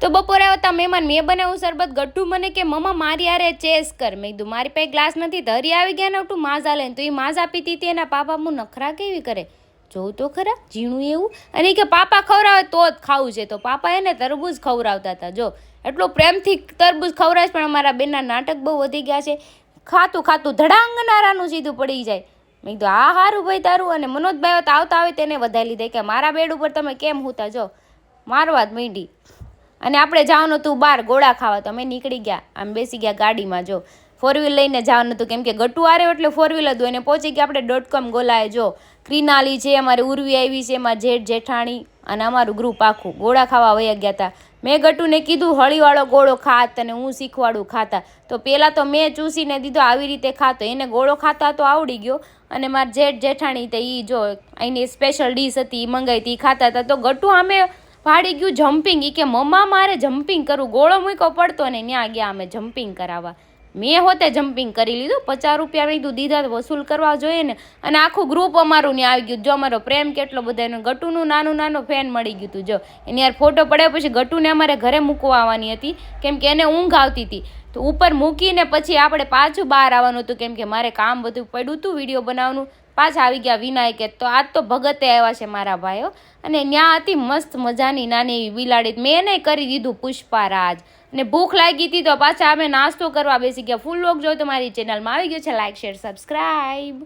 તો બપોરે આવતા મહેમાન મેં બનાવ્યું શરબત. ગટ્ટુ મને કે મમ્મા મારી યારે ચેસ કર. મેં કીધું મારી પાસે ગ્લાસ નથી. ધરી આવી ગયા ને તું માઝા લઈને. તો એ માઝા પીતી હતી એના પાપા હું નખરા કેવી કરે જોઉં તો ખરા ઝીણું એવું. અને કે પાપા ખવડાવે તો જ ખાવું છે. તો પાપા એને તરબૂજ ખવડાવતા હતા. જો એટલો પ્રેમથી તરબૂજ ખવડાવે. પણ અમારા બેનના નાટક બહુ વધી ગયા છે. ખાતું ખાતું ધડાંગ નારાનું સીધું પડી જાય. મેં કીધું હા સારું ભાઈ તારું. અને મનોજભાઈ તો આવતા આવે તેને વધારી લીધા કે મારા બેડ ઉપર તમે કેમ હુતા. જો મારવા જ માંડી. અને આપણે જવાનું હતું બહાર ગોળા ખાવા. તો અમે નીકળી ગયા. આમ બેસી ગયા ગાડીમાં. જો 4 વ્હીલ લઈને જવાનું હતું કેમ કે ગટ્ટુ આવ્યો એટલે 4 વ્હીલ હતું. એને પહોંચી ગયા આપણે .com ગોલાએ. જો ક્રિનાલી છે, અમારી ઉર્વી આવી છે, એમાં જેઠ જેઠાણી અને અમારું ગ્રુપ આખું ગોળા ખાવા વયા ગયા હતા. મેં ગટ્ટુને કીધું હળીવાળો ગોળો ખાત અને હું શીખવાડું ખાતા. તો પહેલાં તો મેં ચૂસીને દીધો આવી રીતે ખાતો. એને ગોળો ખાતા તો આવડી ગયો. અને મારા જેઠ જેઠાણી તો એ જો અહીંની સ્પેશિયલ ડીશ હતી એ મંગાવી હતી એ ખાતા હતા. તો ગટ્ટુ અમે ભાડી ગયું જમ્પિંગ. એ કે મમ્મા મારે જમ્પિંગ કરવું. ગોળો મૂકો પડતો ને ત્યાં ગયા અમે જમ્પિંગ કરાવવા. મેં હોતે જમ્પિંગ કરી લીધું. 50 રૂપિયા મેં કીધું દીધા તો વસૂલ કરવા જોઈએ ને. અને આખું ગ્રુપ અમારું ત્યાં આવી ગયું. જો અમારો પ્રેમ કેટલો બધા. ગટ્ટુનું નાનું ફેન મળી ગયું હતું. જો એની યાર ફોટો પડ્યા પછી ગટ્ટુને અમારે ઘરે મૂકવા આવવાની હતી કેમ કે એને ઊંઘ આવતી હતી. તો ઉપર મૂકીને પછી આપણે પાછું બહાર આવવાનું હતું કેમ કે મારે કામ બધું પડ્યું હતું વિડીયો બનાવવાનું. પાછા આવી ગયા વિનાયકે. તો આજ તો ભગતે આવ્યા છે મારા ભાઈઓ. અને ત્યાં હતી મસ્ત મજાની નાની એવી બિલાડી. મેં એને કરી દીધું પુષ્પારાજ. અને ભૂખ લાગી હતી તો પાછા અમે નાસ્તો કરવા બેસી ગયા. ફૂલ લોક જો તો મારી ચેનલમાં આવી ગયો છે. Like share subscribe.